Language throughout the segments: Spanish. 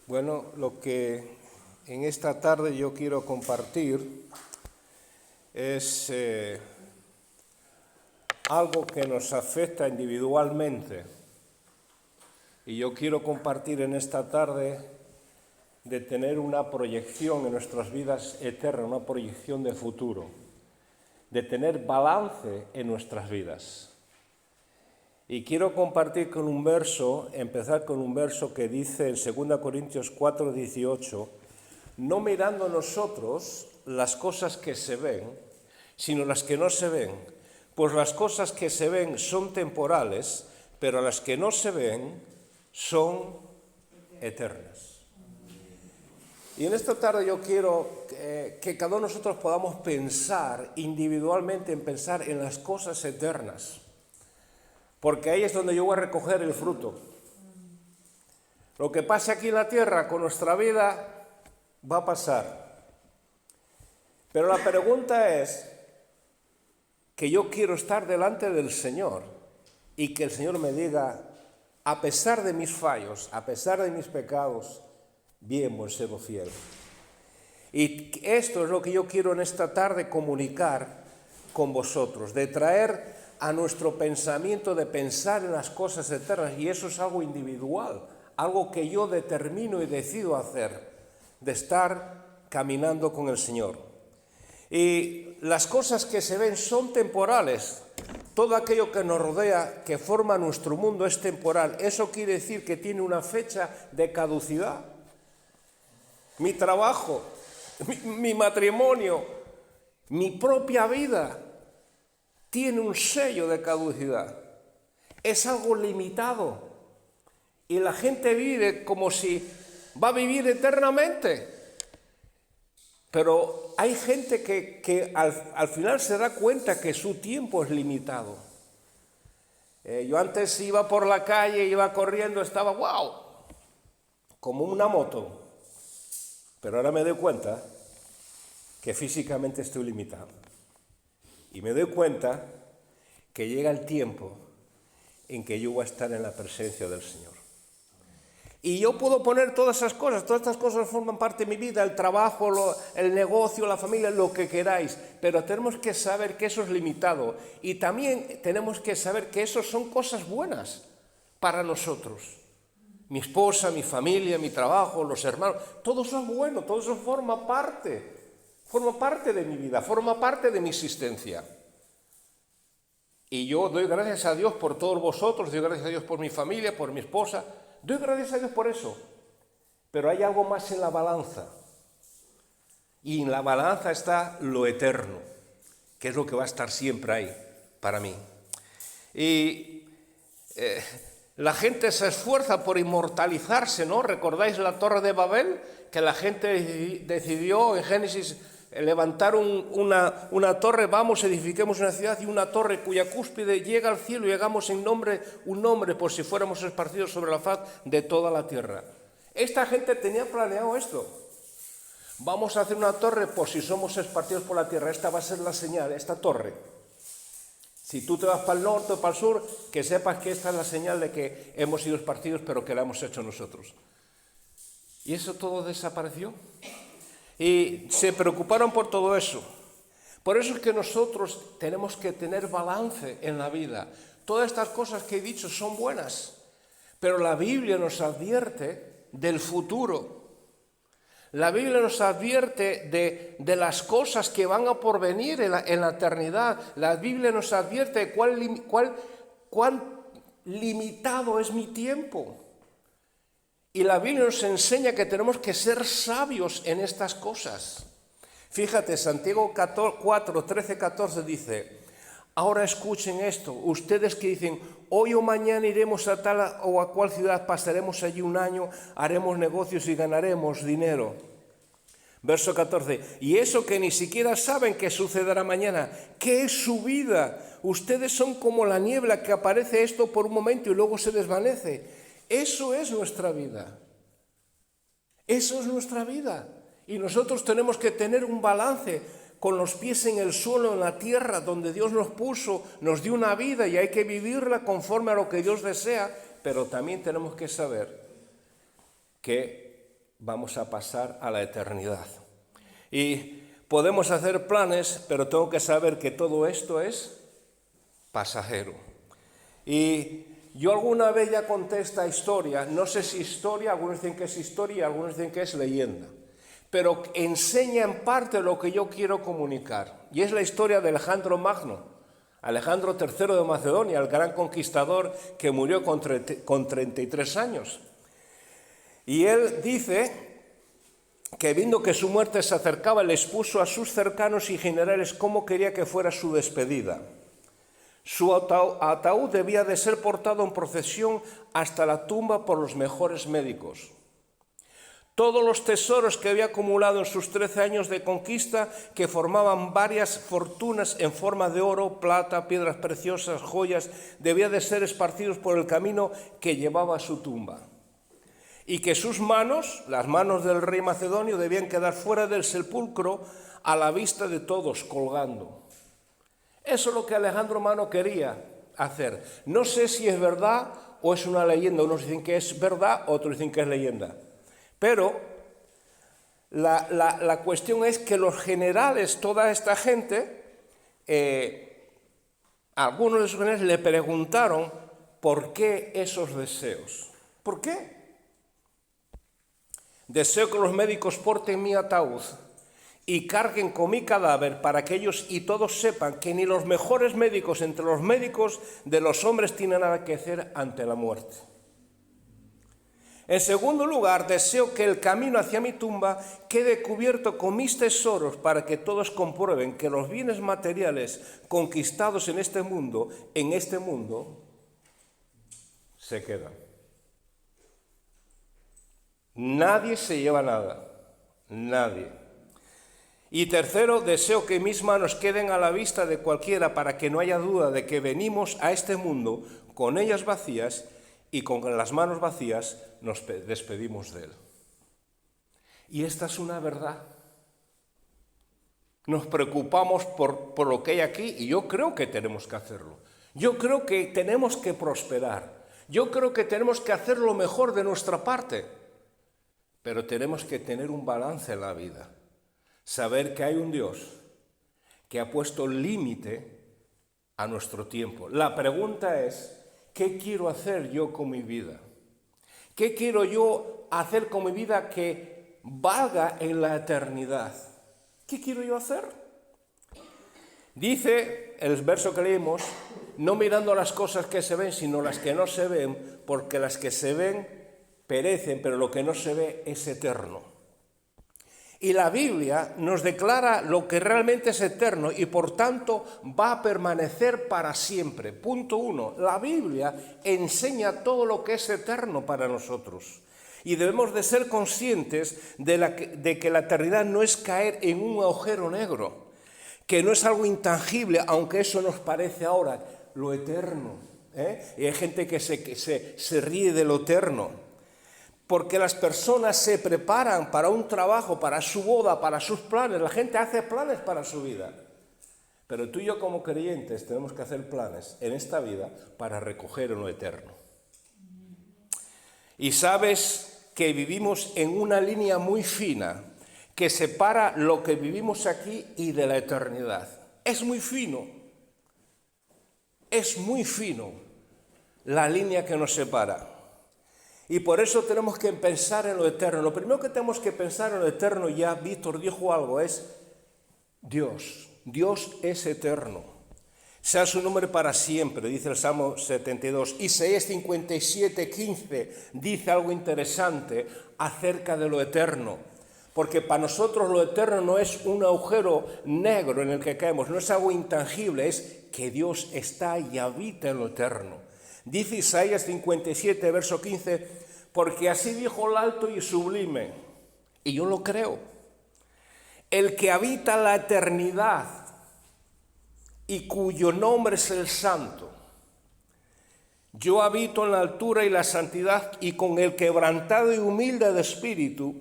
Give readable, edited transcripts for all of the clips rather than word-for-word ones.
Bueno, lo que en esta tarde yo quiero compartir es algo que nos afecta individualmente. Y yo quiero compartir en esta tarde de tener una proyección en nuestras vidas eterna, una proyección de futuro, de tener balance en nuestras vidas. Y quiero compartir con un verso, empezar con un verso que dice en 2 Corintios 4:18, no mirando nosotros las cosas que se ven, sino las que no se ven, pues las cosas que se ven son temporales, pero las que no se ven son eternas. Y en esta tarde yo quiero que cada uno de nosotros podamos pensar individualmente en las cosas eternas. Porque ahí es donde yo voy a recoger el fruto. Lo que pase aquí en la tierra con nuestra vida va a pasar. Pero la pregunta es que yo quiero estar delante del Señor y que el Señor me diga, a pesar de mis fallos, a pesar de mis pecados, bien, buen siervo fiel. Y esto es lo que yo quiero en esta tarde comunicar con vosotros, de traer a nuestro pensamiento, de pensar en las cosas eternas, y eso es algo individual, algo que yo determino y decido hacer, de estar caminando con el Señor. Y las cosas que se ven son temporales, todo aquello que nos rodea, que forma nuestro mundo es temporal. Eso quiere decir que tiene una fecha de caducidad. Mi trabajo, mi matrimonio, mi propia vida tiene un sello de caducidad. Es algo limitado. Y la gente vive como si va a vivir eternamente. Pero hay gente que al final se da cuenta que su tiempo es limitado. Yo antes iba por la calle, iba corriendo, estaba ¡wow! Como una moto. Pero ahora me doy cuenta que físicamente estoy limitado. Y me doy cuenta que llega el tiempo en que yo voy a estar en la presencia del Señor. Y yo puedo poner todas estas cosas forman parte de mi vida, el trabajo, el negocio, la familia, lo que queráis, pero tenemos que saber que eso es limitado y también tenemos que saber que eso son cosas buenas para nosotros. Mi esposa, mi familia, mi trabajo, los hermanos, todo eso es bueno, todo eso forma parte de mi vida, forma parte de mi existencia. Y yo doy gracias a Dios por todos vosotros, doy gracias a Dios por mi familia, por mi esposa, doy gracias a Dios por eso. Pero hay algo más en la balanza. Y en la balanza está lo eterno, que es lo que va a estar siempre ahí para mí. Y la gente se esfuerza por inmortalizarse, ¿no? ¿Recordáis la Torre de Babel? Que la gente decidió en Génesis levantar una torre, vamos, edifiquemos una ciudad y una torre cuya cúspide llega al cielo y hagamos un nombre por si fuéramos esparcidos sobre la faz de toda la tierra. Esta gente tenía planeado esto. Vamos a hacer una torre por si somos esparcidos por la tierra. Esta va a ser la señal, esta torre. Si tú te vas para el norte o para el sur, que sepas que esta es la señal de que hemos sido esparcidos, pero que la hemos hecho nosotros. Y eso todo desapareció. Y se preocuparon por todo eso. Por eso es que nosotros tenemos que tener balance en la vida. Todas estas cosas que he dicho son buenas, pero la Biblia nos advierte del futuro. La Biblia nos advierte de las cosas que van a porvenir en la eternidad. La Biblia nos advierte de cuán limitado es mi tiempo. Y la Biblia nos enseña que tenemos que ser sabios en estas cosas. Fíjate, Santiago 4, 13, 14 dice, ahora escuchen esto, ustedes que dicen, hoy o mañana iremos a tal o a cual ciudad, pasaremos allí un año, haremos negocios y ganaremos dinero. Verso 14, y eso que ni siquiera saben que sucederá mañana, ¿qué es su vida? Ustedes son como la niebla que aparece esto por un momento y luego se desvanece. Eso es nuestra vida. Eso es nuestra vida. Y nosotros tenemos que tener un balance con los pies en el suelo, en la tierra, donde Dios nos puso, nos dio una vida y hay que vivirla conforme a lo que Dios desea, pero también tenemos que saber que vamos a pasar a la eternidad. Y podemos hacer planes, pero tengo que saber que todo esto es pasajero. Y yo alguna vez ya conté esta historia, no sé si historia, algunos dicen que es historia, algunos dicen que es leyenda, pero enseña en parte lo que yo quiero comunicar. Y es la historia de Alejandro Magno, Alejandro III de Macedonia, el gran conquistador que murió con 33 años. Y él dice que viendo que su muerte se acercaba, le expuso a sus cercanos y generales cómo quería que fuera su despedida. Su ataúd debía de ser portado en procesión hasta la tumba por los mejores médicos. Todos los tesoros que había acumulado en sus 13 años de conquista, que formaban varias fortunas en forma de oro, plata, piedras preciosas, joyas, debían de ser esparcidos por el camino que llevaba a su tumba. Y que sus manos, las manos del rey macedonio, debían quedar fuera del sepulcro a la vista de todos, colgando. Eso es lo que Alejandro Magno quería hacer. No sé si es verdad o es una leyenda. Unos dicen que es verdad, otros dicen que es leyenda. Pero la cuestión es que los generales, toda esta gente, algunos de sus generales le preguntaron por qué esos deseos. ¿Por qué? Deseo que los médicos porten mi ataúd y carguen con mi cadáver para que ellos y todos sepan que ni los mejores médicos entre los médicos de los hombres tienen nada que hacer ante la muerte. En segundo lugar, deseo que el camino hacia mi tumba quede cubierto con mis tesoros para que todos comprueben que los bienes materiales conquistados en este mundo se quedan. Nadie se lleva nada, nadie. Y tercero, deseo que mis manos queden a la vista de cualquiera para que no haya duda de que venimos a este mundo con ellas vacías y con las manos vacías nos despedimos de él. Y esta es una verdad. Nos preocupamos por lo que hay aquí y yo creo que tenemos que hacerlo. Yo creo que tenemos que prosperar. Yo creo que tenemos que hacer lo mejor de nuestra parte. Pero tenemos que tener un balance en la vida. Saber que hay un Dios que ha puesto límite a nuestro tiempo. La pregunta es, ¿qué quiero hacer yo con mi vida? ¿Qué quiero yo hacer con mi vida que valga en la eternidad? ¿Qué quiero yo hacer? Dice el verso que leímos, no mirando las cosas que se ven, sino las que no se ven, porque las que se ven perecen, pero lo que no se ve es eterno. Y la Biblia nos declara lo que realmente es eterno y por tanto va a permanecer para siempre. Punto 1. La Biblia enseña todo lo que es eterno para nosotros. Y debemos de ser conscientes de que la eternidad no es caer en un agujero negro, que no es algo intangible, aunque eso nos parece ahora lo eterno. Y hay gente que se ríe de lo eterno. Porque las personas se preparan para un trabajo, para su boda, para sus planes. La gente hace planes para su vida. Pero tú y yo como creyentes tenemos que hacer planes en esta vida para recoger lo eterno. Y sabes que vivimos en una línea muy fina que separa lo que vivimos aquí y de la eternidad. Es muy fino la línea que nos separa. Y por eso tenemos que pensar en lo eterno. Lo primero que tenemos que pensar en lo eterno, ya Víctor dijo algo, es Dios. Dios es eterno. Sea su nombre para siempre, dice el Salmo 72. Isaías 57, 15 dice algo interesante acerca de lo eterno. Porque para nosotros lo eterno no es un agujero negro en el que caemos, no es algo intangible, es que Dios está y habita en lo eterno. Dice Isaías 57, verso 15, porque así dijo el alto y sublime, y yo lo creo, el que habita la eternidad y cuyo nombre es el Santo. Yo habito en la altura y la santidad y con el quebrantado y humilde de espíritu,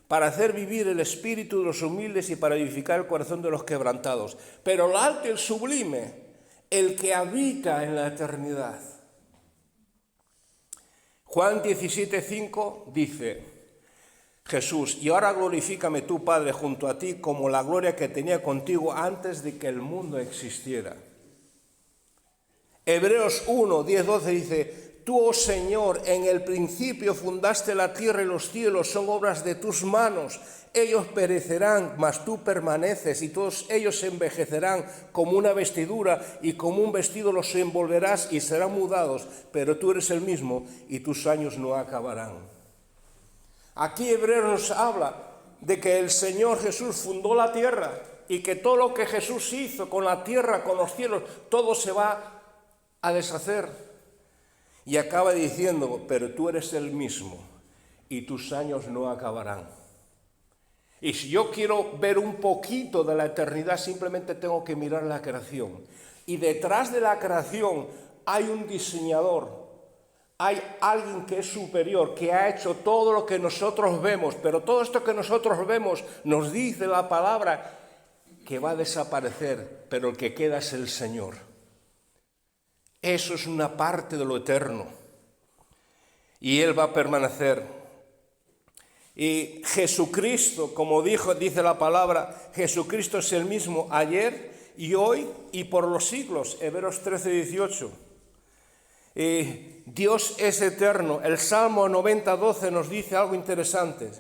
para hacer vivir el espíritu de los humildes y para vivificar el corazón de los quebrantados. Pero el alto y el sublime, el que habita en la eternidad. Juan 17:5 dice, Jesús, y ahora glorifícame tú, Padre, junto a ti, como la gloria que tenía contigo antes de que el mundo existiera. Hebreos 1, 10, 12 dice, tú, oh Señor, en el principio fundaste la tierra y los cielos, son obras de tus manos. Ellos perecerán, mas tú permaneces, y todos ellos se envejecerán como una vestidura, y como un vestido los envolverás y serán mudados, pero tú eres el mismo y tus años no acabarán. Aquí Hebreos nos habla de que el Señor Jesús fundó la tierra y que todo lo que Jesús hizo con la tierra, con los cielos, todo se va a deshacer. Y acaba diciendo, pero tú eres el mismo y tus años no acabarán. Y si yo quiero ver un poquito de la eternidad, simplemente tengo que mirar la creación. Y detrás de la creación hay un diseñador, hay alguien que es superior, que ha hecho todo lo que nosotros vemos, pero todo esto que nosotros vemos nos dice la palabra que va a desaparecer, pero el que queda es el Señor. Eso es una parte de lo eterno. Y Él va a permanecer. Y Jesucristo, como dice la palabra, Jesucristo es el mismo ayer y hoy y por los siglos. Hebreos 13, 18. Dios es eterno. El Salmo 90, 12 nos dice algo interesante.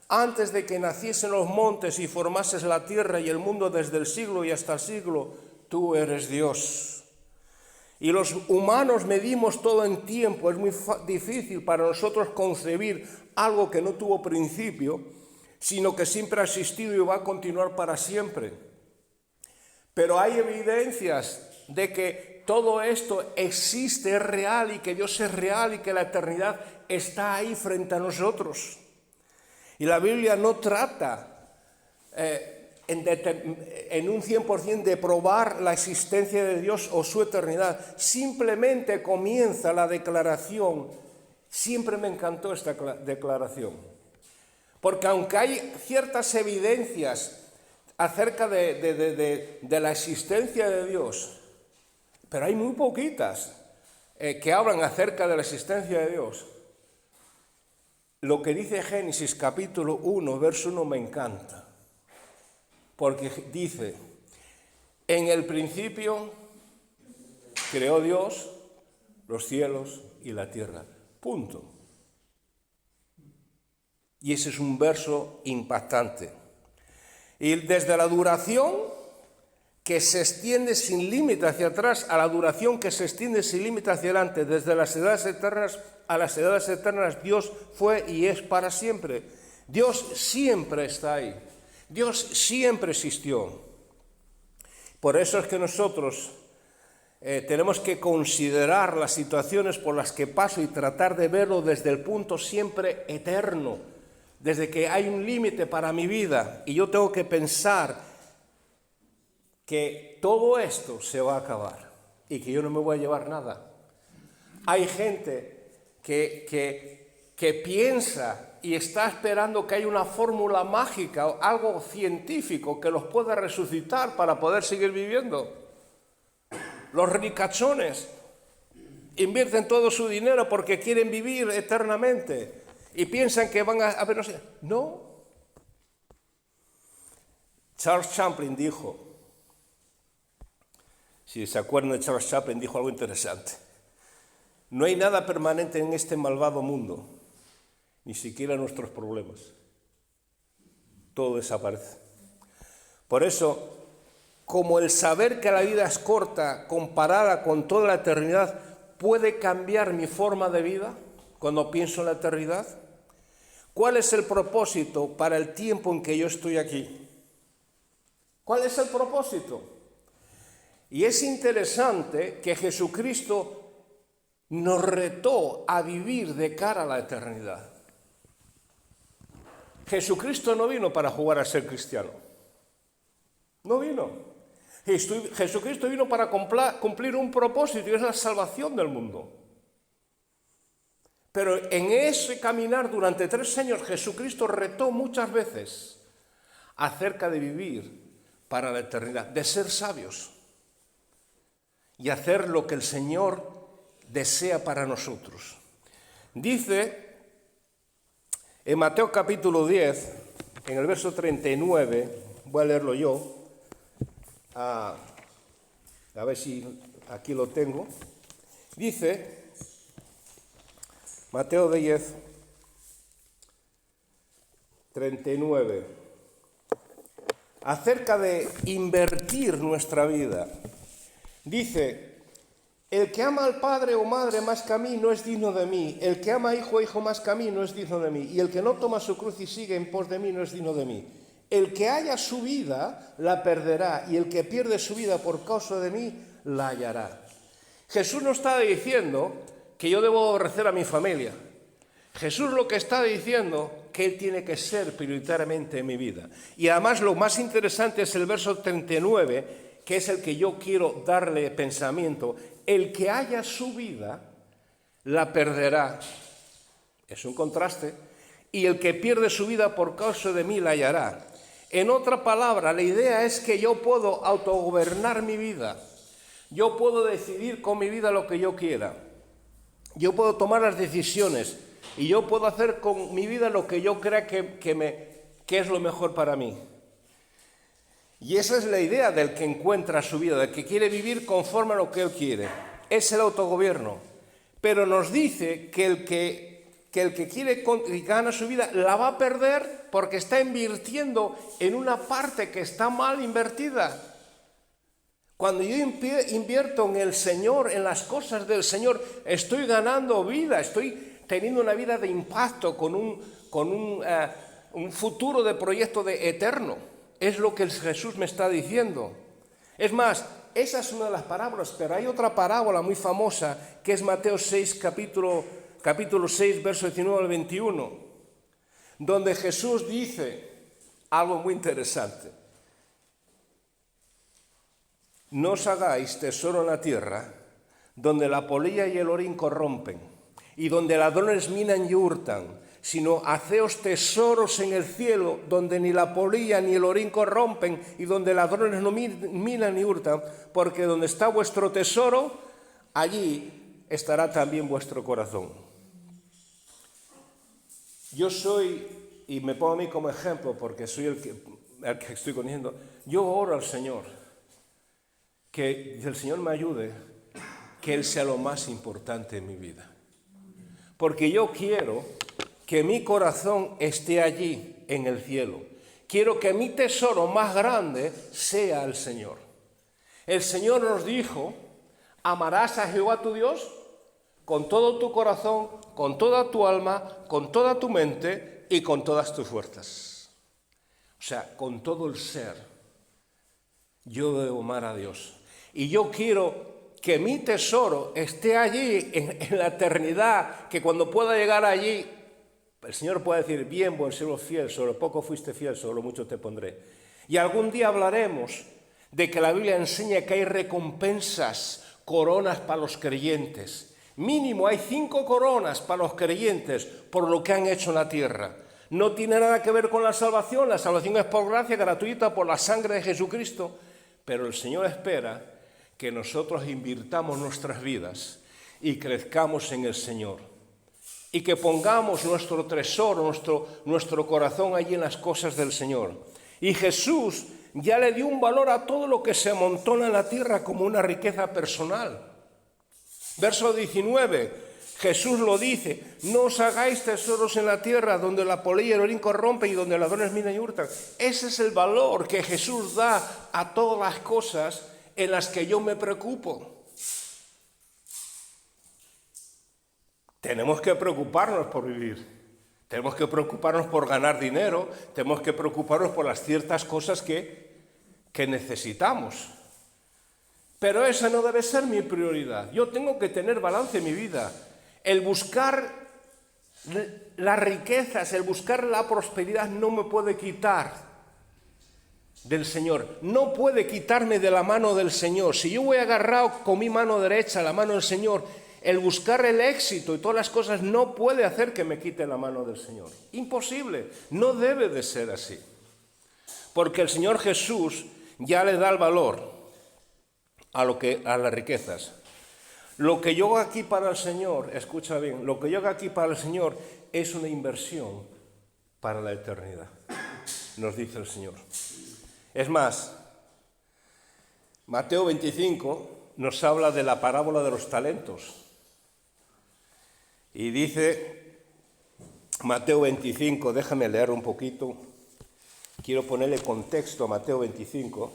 Antes de que naciesen los montes y formases la tierra y el mundo desde el siglo y hasta el siglo, tú eres Dios. Y los humanos medimos todo en tiempo. Es muy difícil para nosotros concebir algo que no tuvo principio, sino que siempre ha existido y va a continuar para siempre. Pero hay evidencias de que todo esto existe, es real, y que Dios es real y que la eternidad está ahí frente a nosotros. Y la Biblia no trata en un 100% de probar la existencia de Dios o su eternidad. Simplemente comienza la declaración. Siempre me encantó esta declaración. Porque aunque hay ciertas evidencias acerca de la existencia de Dios, pero hay muy poquitas que hablan acerca de la existencia de Dios. Lo que dice Génesis capítulo 1, verso 1 me encanta. Porque dice, en el principio creó Dios los cielos y la tierra. Punto. Y ese es un verso impactante. Y desde la duración que se extiende sin límite hacia atrás a la duración que se extiende sin límite hacia adelante, desde las edades eternas a las edades eternas, Dios fue y es para siempre. Dios siempre está ahí. Dios siempre existió. Por eso es que nosotros tenemos que considerar las situaciones por las que paso y tratar de verlo desde el punto siempre eterno, desde que hay un límite para mi vida y yo tengo que pensar que todo esto se va a acabar y que yo no me voy a llevar nada. Hay gente que piensa y está esperando que haya una fórmula mágica o algo científico que los pueda resucitar para poder seguir viviendo. Los ricachones invierten todo su dinero porque quieren vivir eternamente y piensan que van a ver, no. Charles Chaplin dijo, si se acuerdan de Charles Chaplin, dijo algo interesante. No hay nada permanente en este malvado mundo, ni siquiera nuestros problemas. Todo desaparece. Por eso, como el saber que la vida es corta comparada con toda la eternidad puede cambiar mi forma de vida cuando pienso en la eternidad, ¿cuál es el propósito para el tiempo en que yo estoy aquí? ¿Cuál es el propósito? Y es interesante que Jesucristo nos retó a vivir de cara a la eternidad. Jesucristo no vino para jugar a ser cristiano. No vino. Jesucristo vino para cumplir un propósito y es la salvación del mundo. Pero en ese caminar durante 3 años Jesucristo retó muchas veces acerca de vivir para la eternidad, de ser sabios y hacer lo que el Señor desea para nosotros. Dice En Mateo capítulo 10, en el verso 39, voy a leerlo yo, a ver si aquí lo tengo, dice, Mateo 10, 39, acerca de invertir nuestra vida. Dice, el que ama al padre o madre más que a mí no es digno de mí, el que ama a hijo o hijo más que a mí no es digno de mí, y el que no toma su cruz y sigue en pos de mí no es digno de mí. El que haya su vida la perderá, y el que pierde su vida por causa de mí la hallará. Jesús no está diciendo que yo debo aborrecer a mi familia. Jesús lo que está diciendo que Él tiene que ser prioritariamente en mi vida. Y además lo más interesante es el verso 39, que es el que yo quiero darle pensamiento. El que haya su vida la perderá. Es un contraste. Y el que pierde su vida por causa de mí la hallará. En otra palabra, la idea es que yo puedo autogobernar mi vida. Yo puedo decidir con mi vida lo que yo quiera. Yo puedo tomar las decisiones y yo puedo hacer con mi vida lo que yo crea que es lo mejor para mí. Y esa es la idea del que encuentra su vida, del que quiere vivir conforme a lo que él quiere. Es el autogobierno. Pero nos dice que el que quiere y gana su vida la va a perder porque está invirtiendo en una parte que está mal invertida. Cuando yo invierto en el Señor, en las cosas del Señor, estoy ganando vida, estoy teniendo una vida de impacto con un futuro de proyecto de eterno. Es lo que Jesús me está diciendo. Es más, esa es una de las parábolas, pero hay otra parábola muy famosa que es Mateo 6, capítulo 6, verso 19 al 21, donde Jesús dice algo muy interesante. No os hagáis tesoro en la tierra, donde la polilla y el orín corrompen, y donde ladrones minan y hurtan, sino haceos tesoros en el cielo, donde ni la polilla ni el orín corrompen, y donde ladrones no minan ni hurtan, porque donde está vuestro tesoro, allí estará también vuestro corazón. Yo soy, y me pongo a mí como ejemplo, porque soy el que estoy conociendo, yo oro al Señor, que el Señor me ayude, que Él sea lo más importante en mi vida. Porque yo quiero que mi corazón esté allí, en el cielo. Quiero que mi tesoro más grande sea el Señor. El Señor nos dijo, amarás a Jehová tu Dios con todo tu corazón, con toda tu alma, con toda tu mente y con todas tus fuerzas. O sea, con todo el ser. Yo debo amar a Dios. Y yo quiero que mi tesoro esté allí en la eternidad, que cuando pueda llegar allí, el Señor pueda decir, bien, buen siervo fiel, sobre poco fuiste fiel, sobre lo mucho te pondré. Y algún día hablaremos de que la Biblia enseña que hay recompensas, coronas para los creyentes. Mínimo hay 5 coronas para los creyentes por lo que han hecho en la tierra. No tiene nada que ver con la salvación es por gracia gratuita por la sangre de Jesucristo, pero el Señor espera que nosotros invirtamos nuestras vidas y crezcamos en el Señor. Y que pongamos nuestro tesoro, nuestro corazón allí en las cosas del Señor. Y Jesús ya le dio un valor a todo lo que se amontona en la tierra como una riqueza personal. Verso 19, Jesús lo dice, no os hagáis tesoros en la tierra donde la polilla y el orín corrompen y donde ladrones minan y hurtan. Ese es el valor que Jesús da a todas las cosas en las que yo me preocupo. Tenemos que preocuparnos por vivir, tenemos que preocuparnos por ganar dinero, tenemos que preocuparnos por las ciertas cosas que necesitamos. Pero esa no debe ser mi prioridad. Yo tengo que tener balance en mi vida. El buscar las riquezas, el buscar la prosperidad no me puede quitar del Señor, no puede quitarme de la mano del Señor. Si yo voy agarrado con mi mano derecha, la mano del Señor, el buscar el éxito y todas las cosas no puede hacer que me quite la mano del Señor. Imposible, no debe de ser así. Porque el Señor Jesús ya le da el valor a las riquezas. Lo que yo hago aquí para el Señor, escucha bien, lo que yo hago aquí para el Señor es una inversión para la eternidad, nos dice el Señor. Es más, Mateo 25 nos habla de la parábola de los talentos. Y dice Mateo 25, déjame leer un poquito, quiero ponerle contexto a Mateo 25.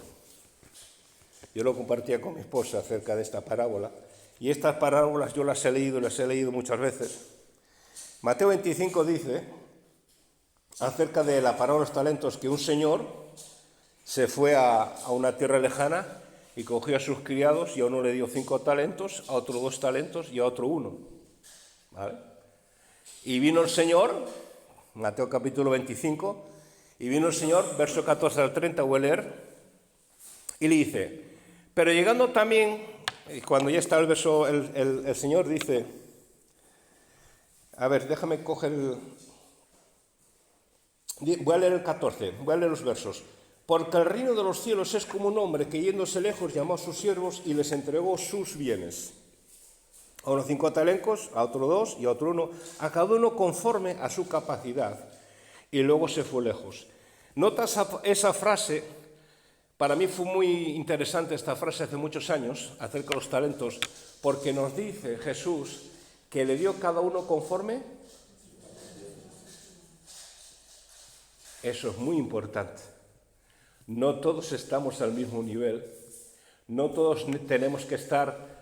Yo lo compartía con mi esposa acerca de esta parábola, y estas parábolas yo las he leído muchas veces. Mateo 25 dice, acerca de la parábola de los talentos, que un señor se fue a una tierra lejana y cogió a sus criados, y a uno le dio 5 talentos, a otro 2 talentos y a otro 1. ¿Vale? Y vino el Señor, Mateo capítulo 25, y vino el Señor, verso 14 al 30, voy a leer, y le dice, pero llegando también, cuando ya está el verso, el Señor dice, a ver, déjame coger voy a leer el 14, voy a leer los versos. Porque el reino de los cielos es como un hombre que yéndose lejos llamó a sus siervos y les entregó sus bienes. A uno 5 talentos, a otro 2 y a otro 1, a cada uno conforme a su capacidad. Y luego se fue lejos. ¿Notas esa frase? Para mí fue muy interesante esta frase hace muchos años, acerca de los talentos, porque nos dice Jesús que le dio cada uno conforme. Eso es muy importante. No todos estamos al mismo nivel, no todos tenemos que estar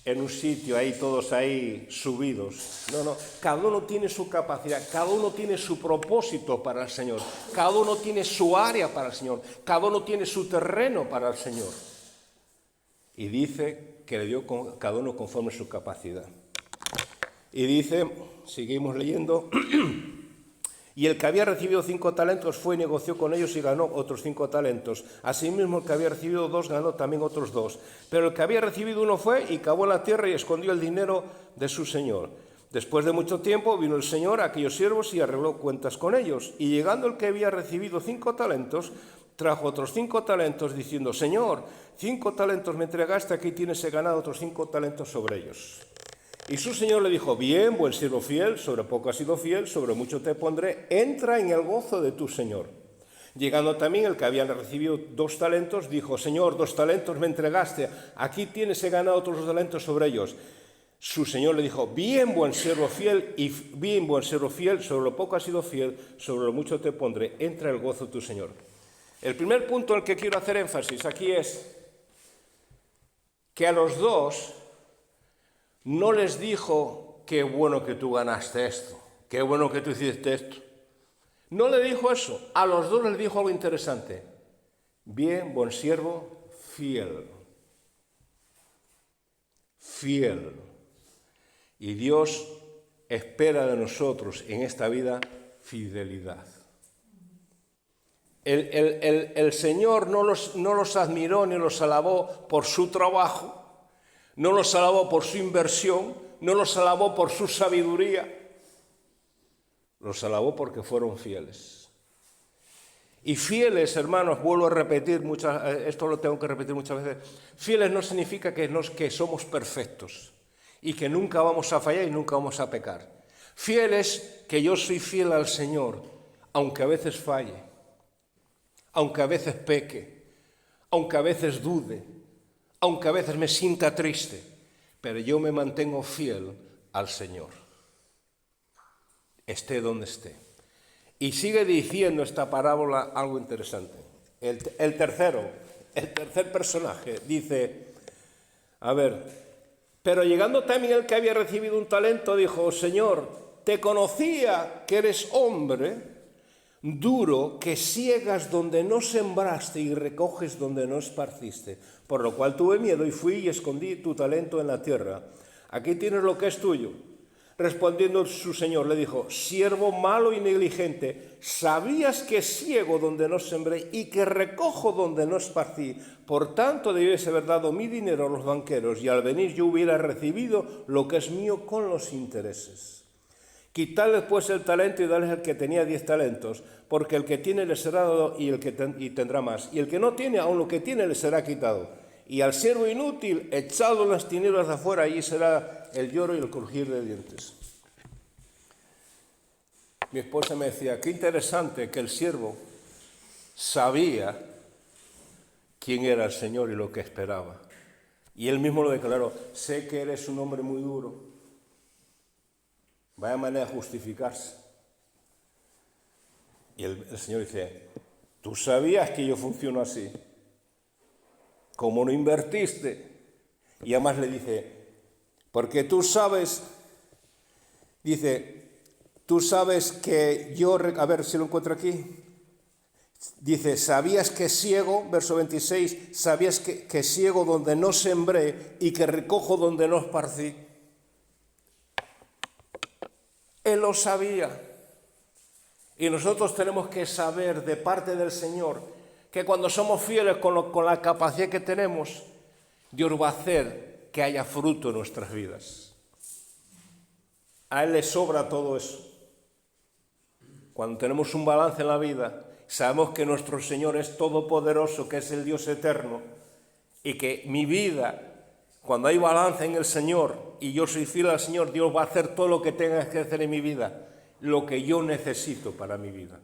en un sitio ahí, todos ahí subidos. No, cada uno tiene su capacidad, cada uno tiene su propósito para el Señor, cada uno tiene su área para el Señor, cada uno tiene su terreno para el Señor. Y dice que le dio cada uno conforme a su capacidad. Y dice, seguimos leyendo, y el que había recibido 5 talentos fue y negoció con ellos y ganó otros 5 talentos. Asimismo, el que había recibido 2 ganó también otros 2. Pero el que había recibido 1 fue y cavó en la tierra y escondió el dinero de su señor. Después de mucho tiempo vino el señor a aquellos siervos y arregló cuentas con ellos. Y llegando el que había recibido 5 talentos, trajo otros 5 talentos diciendo, Señor, 5 talentos me entregaste, aquí tienes, he ganado otros 5 talentos sobre ellos. Y su señor le dijo, bien, buen siervo fiel, sobre poco has sido fiel, sobre mucho te pondré, entra en el gozo de tu señor. Llegando también el que había recibido 2 talentos, dijo, Señor, 2 talentos me entregaste, aquí tienes, he ganado otros 2 talentos sobre ellos. Su señor le dijo, bien, buen siervo fiel, sobre lo poco has sido fiel, sobre lo mucho te pondré, entra en el gozo de tu señor. El primer punto en el que quiero hacer énfasis aquí es que a los 2 no les dijo, qué bueno que tú ganaste esto, qué bueno que tú hiciste esto. No le dijo eso. A los 2 les dijo algo interesante. Bien, buen siervo, fiel. Fiel. Y Dios espera de nosotros en esta vida fidelidad. El Señor no los admiró ni los alabó por su trabajo, no los alabó por su inversión, no los alabó por su sabiduría, los alabó porque fueron fieles. Y fieles, hermanos, vuelvo a repetir, esto lo tengo que repetir muchas veces, fieles no significa que somos perfectos y que nunca vamos a fallar y nunca vamos a pecar. Fieles que yo soy fiel al Señor, aunque a veces falle, aunque a veces peque, aunque a veces dude, aunque a veces me sienta triste, pero yo me mantengo fiel al Señor, esté donde esté. Y sigue diciendo esta parábola algo interesante. El tercer personaje dice, pero llegando también el que había recibido un talento, dijo, Señor, te conocía que eres hombre duro, que siegas donde no sembraste y recoges donde no esparciste. Por lo cual tuve miedo y fui y escondí tu talento en la tierra. Aquí tienes lo que es tuyo. Respondiendo su señor le dijo, siervo malo y negligente, sabías que siego donde no sembré y que recojo donde no esparcí. Por tanto debías haber dado mi dinero a los banqueros y al venir yo hubiera recibido lo que es mío con los intereses. Quitadles pues el talento y dadles al que tenía 10 talentos, porque el que tiene le será dado y tendrá más. Y el que no tiene, aun lo que tiene le será quitado. Y al siervo inútil, echadlo en las tinieblas de afuera, allí será el lloro y el crujir de dientes. mi esposa me decía, qué interesante que el siervo sabía quién era el Señor y lo que esperaba. Y él mismo lo declaró, sé que eres un hombre muy duro. Vaya manera de justificarse. Y el Señor dice, tú sabías que yo funciono así. ¿Cómo no invertiste? Y además le dice, porque tú sabes, dice, tú sabes que yo, a ver si lo encuentro aquí. Dice, ¿sabías que ciego, verso 26, sabías que ciego donde no sembré y que recojo donde no esparcí? Él lo sabía. Y nosotros tenemos que saber de parte del Señor que cuando somos fieles con la capacidad que tenemos, Dios va a hacer que haya fruto en nuestras vidas. A Él le sobra todo eso. Cuando tenemos un balance en la vida, sabemos que nuestro Señor es todopoderoso, que es el Dios eterno, y que mi vida, cuando hay balance en el Señor y yo soy fiel al Señor, Dios va a hacer todo lo que tenga que hacer en mi vida, lo que yo necesito para mi vida.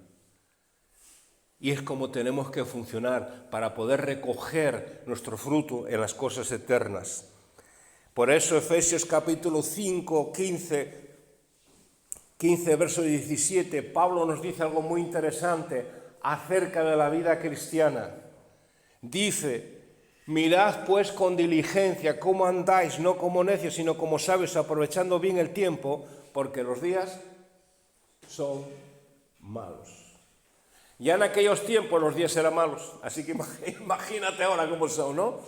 Y es como tenemos que funcionar para poder recoger nuestro fruto en las cosas eternas. Por eso Efesios capítulo 5, 15, verso 17, Pablo nos dice algo muy interesante acerca de la vida cristiana. Dice, mirad pues con diligencia cómo andáis, no como necios, sino como sabios, aprovechando bien el tiempo, porque los días son malos. Ya en aquellos tiempos los días eran malos, así que imagínate ahora cómo son, ¿no?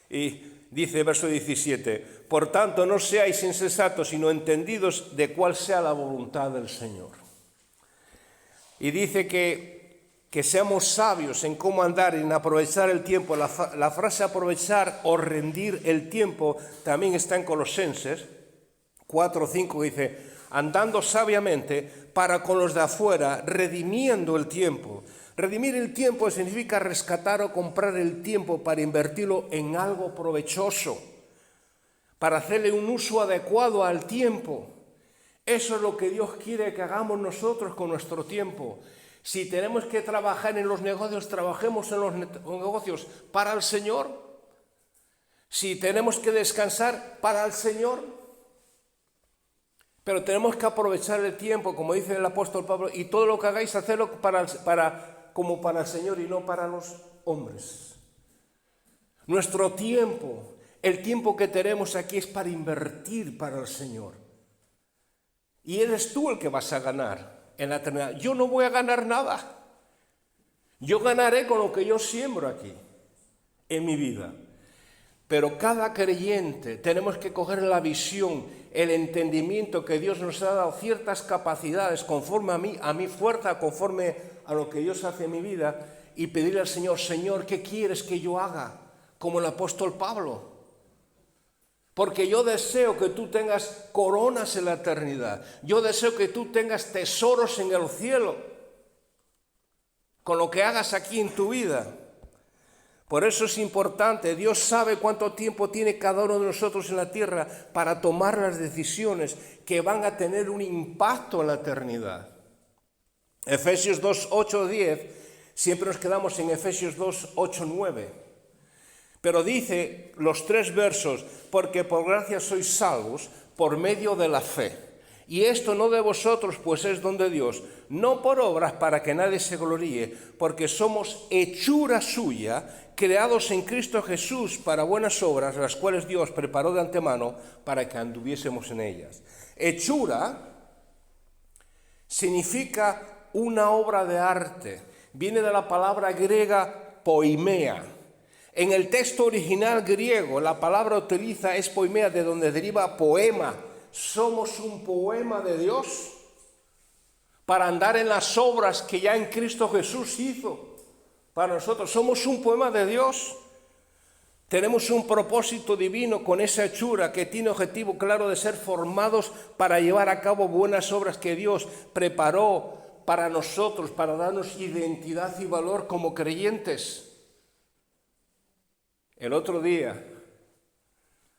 Y dice verso 17, por tanto no seáis insensatos, sino entendidos de cuál sea la voluntad del Señor. Y dice que seamos sabios en cómo andar, en aprovechar el tiempo. La frase aprovechar o rendir el tiempo también está en Colosenses 4:5, dice, andando sabiamente para con los de afuera, redimiendo el tiempo. Redimir el tiempo significa rescatar o comprar el tiempo para invertirlo en algo provechoso, para hacerle un uso adecuado al tiempo. Eso es lo que Dios quiere que hagamos nosotros con nuestro tiempo. Si tenemos que trabajar en los negocios, trabajemos en los negocios para el Señor. Si tenemos que descansar, para el Señor. Pero tenemos que aprovechar el tiempo, como dice el apóstol Pablo, y todo lo que hagáis, hacerlo como para el Señor y no para los hombres. Nuestro tiempo, el tiempo que tenemos aquí es para invertir para el Señor. Y eres tú el que vas a ganar en la eternidad. Yo no voy a ganar nada. Yo ganaré con lo que yo siembro aquí, en mi vida. Pero cada creyente tenemos que coger la visión, el entendimiento que Dios nos ha dado, ciertas capacidades conforme a mi fuerza, conforme a lo que Dios hace en mi vida, y pedirle al Señor, Señor, ¿qué quieres que yo haga? Como el apóstol Pablo. Porque yo deseo que tú tengas coronas en la eternidad. Yo deseo que tú tengas tesoros en el cielo, con lo que hagas aquí en tu vida. Por eso es importante, Dios sabe cuánto tiempo tiene cada uno de nosotros en la tierra para tomar las decisiones que van a tener un impacto en la eternidad. Efesios 2, 8, 10, siempre nos quedamos en Efesios 2, 8, 9. Pero dice los 3 versos, porque por gracia sois salvos por medio de la fe. Y esto no de vosotros, pues es don de Dios, no por obras para que nadie se gloríe, porque somos hechura suya, creados en Cristo Jesús para buenas obras, las cuales Dios preparó de antemano para que anduviésemos en ellas. Hechura significa una obra de arte, viene de la palabra griega poimea. En el texto original griego, la palabra utiliza es poimea, de donde deriva poema. Somos un poema de Dios para andar en las obras que ya en Cristo Jesús hizo para nosotros. Somos un poema de Dios. Tenemos un propósito divino con esa hechura que tiene objetivo claro de ser formados para llevar a cabo buenas obras que Dios preparó para nosotros, para darnos identidad y valor como creyentes. El otro día,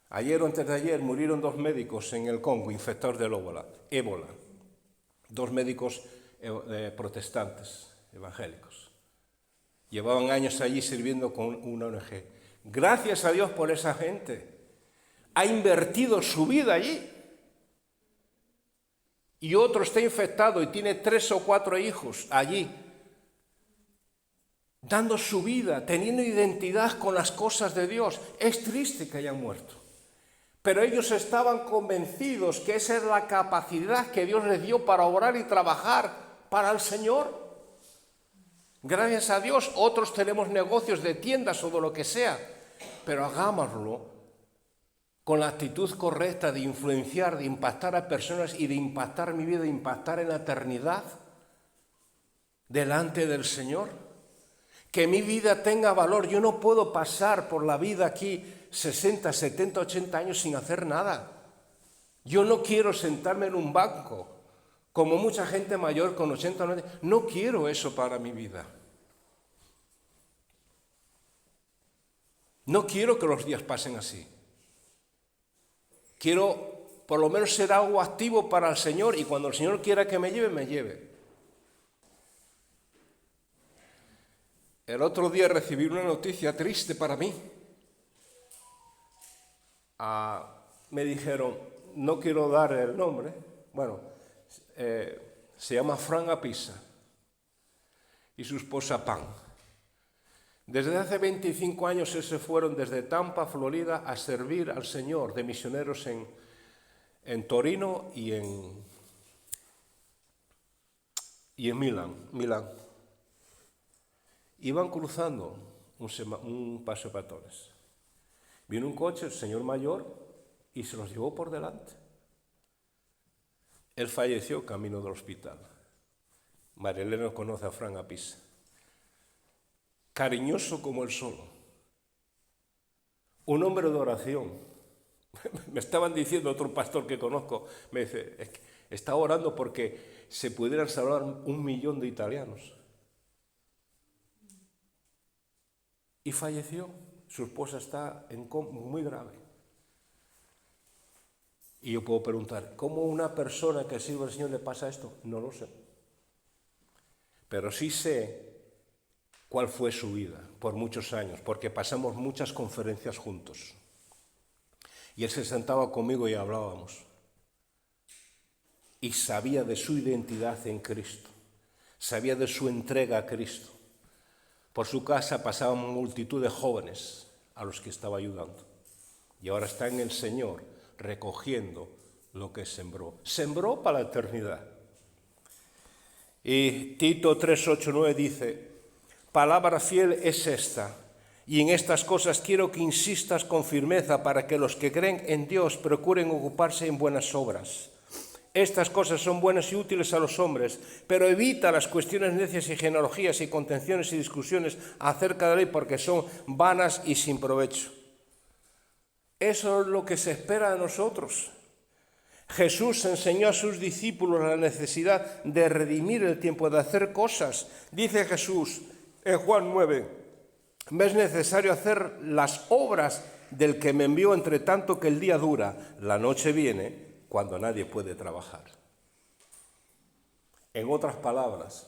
ayer o antes de ayer, murieron 2 médicos en el Congo infectados del ébola. 2 médicos protestantes, evangélicos. Llevaban años allí sirviendo con una ONG. Gracias a Dios por esa gente. Ha invertido su vida allí. Y otro está infectado y tiene 3 o 4 hijos allí, dando su vida, teniendo identidad con las cosas de Dios. Es triste que hayan muerto. Pero ellos estaban convencidos que esa es la capacidad que Dios les dio para orar y trabajar para el Señor. Gracias a Dios, otros tenemos negocios de tiendas o de lo que sea, pero hagámoslo con la actitud correcta de influenciar, de impactar a personas y de impactar mi vida, de impactar en la eternidad delante del Señor. Que mi vida tenga valor. Yo no puedo pasar por la vida aquí 60, 70, 80 años sin hacer nada. Yo no quiero sentarme en un banco, como mucha gente mayor con 80, 90. No quiero eso para mi vida. No quiero que los días pasen así. Quiero por lo menos ser algo activo para el Señor y cuando el Señor quiera que me lleve, me lleve. El otro día recibí una noticia triste para mí. Me dijeron, no quiero dar el nombre, se llama Frank Apisa y su esposa Pam. Desde hace 25 años se fueron desde Tampa, Florida, a servir al Señor de misioneros en Torino y en Milán. Iban cruzando un paso de peatones. Vino un coche, el señor mayor, y se los llevó por delante. Él falleció camino del hospital. María Elena conoce a Frank Apisa. Cariñoso como el sol. Un hombre de oración. Me estaban diciendo otro pastor que conozco, me dice, es que está orando porque se pudieran salvar 1 millón de italianos. Y falleció. Su esposa está muy grave. Y yo puedo preguntar, ¿cómo a una persona que sirve al Señor le pasa esto? No lo sé. Pero sí sé cuál fue su vida por muchos años, porque pasamos muchas conferencias juntos. Y él se sentaba conmigo y hablábamos. Y sabía de su identidad en Cristo. Sabía de su entrega a Cristo. Por su casa pasaban multitud de jóvenes a los que estaba ayudando. Y ahora está en el Señor recogiendo lo que sembró. Sembró para la eternidad. Y Tito 3:8-9 dice, palabra fiel es esta, y en estas cosas quiero que insistas con firmeza para que los que creen en Dios procuren ocuparse en buenas obras. Estas cosas son buenas y útiles a los hombres, pero evita las cuestiones necias y genealogías y contenciones y discusiones acerca de la ley porque son vanas y sin provecho. Eso es lo que se espera de nosotros. Jesús enseñó a sus discípulos la necesidad de redimir el tiempo, de hacer cosas. Dice Jesús en Juan 9, me es necesario hacer las obras del que me envió entre tanto que el día dura, la noche viene cuando nadie puede trabajar. En otras palabras,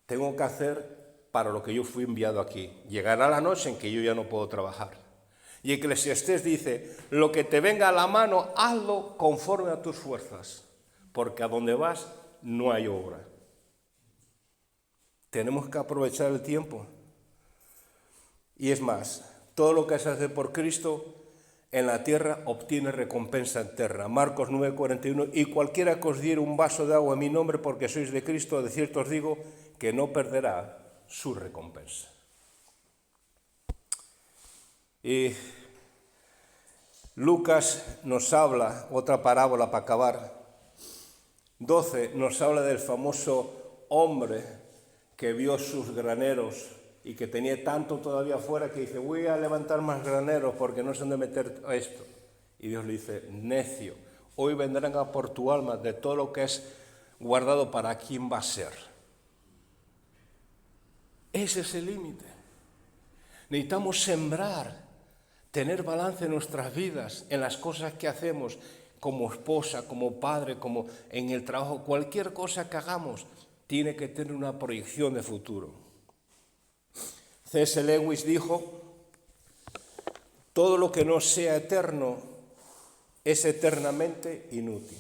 tengo que hacer para lo que yo fui enviado aquí. Llegará la noche en que yo ya no puedo trabajar. Y Eclesiastés dice, lo que te venga a la mano, hazlo conforme a tus fuerzas, porque a donde vas no hay obra. Tenemos que aprovechar el tiempo. Y es más, todo lo que se hace por Cristo en la tierra obtiene recompensa eterna. Marcos 9:41, y cualquiera que os diere un vaso de agua en mi nombre porque sois de Cristo, de cierto os digo que no perderá su recompensa. Y Lucas nos habla, otra parábola para acabar, 12, nos habla del famoso hombre que vio sus graneros y que tenía tanto todavía afuera que dice, voy a levantar más graneros porque no sé dónde meter esto. Y Dios le dice, necio, hoy vendrán a por tu alma de todo lo que es guardado para quién va a ser. Ese es el límite. Necesitamos sembrar, tener balance en nuestras vidas, en las cosas que hacemos. como esposa, como padre, como en el trabajo, cualquier cosa que hagamos tiene que tener una proyección de futuro. C.S. Lewis dijo, todo lo que no sea eterno es eternamente inútil.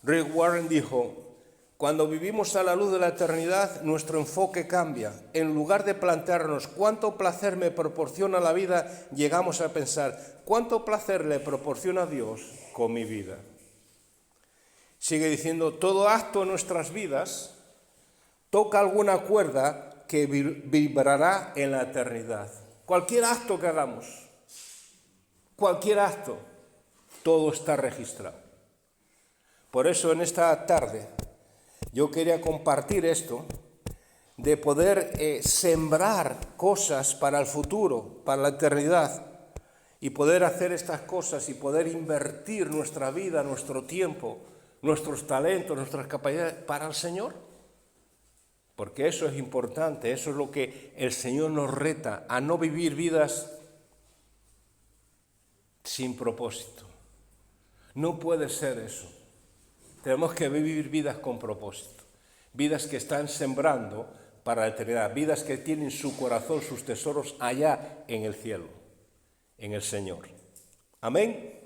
Rick Warren dijo, cuando vivimos a la luz de la eternidad, nuestro enfoque cambia. En lugar de plantearnos cuánto placer me proporciona la vida, llegamos a pensar, ¿cuánto placer le proporciona a Dios con mi vida? Sigue diciendo, todo acto en nuestras vidas toca alguna cuerda que vibrará en la eternidad. Cualquier acto que hagamos, cualquier acto, todo está registrado. Por eso en esta tarde yo quería compartir esto, de poder sembrar cosas para el futuro, para la eternidad, y poder hacer estas cosas y poder invertir nuestra vida, nuestro tiempo, nuestros talentos, nuestras capacidades para el Señor. Porque eso es importante, eso es lo que el Señor nos reta, a no vivir vidas sin propósito. No puede ser eso. Tenemos que vivir vidas con propósito, vidas que están sembrando para la eternidad, vidas que tienen su corazón, sus tesoros allá en el cielo, en el Señor. Amén.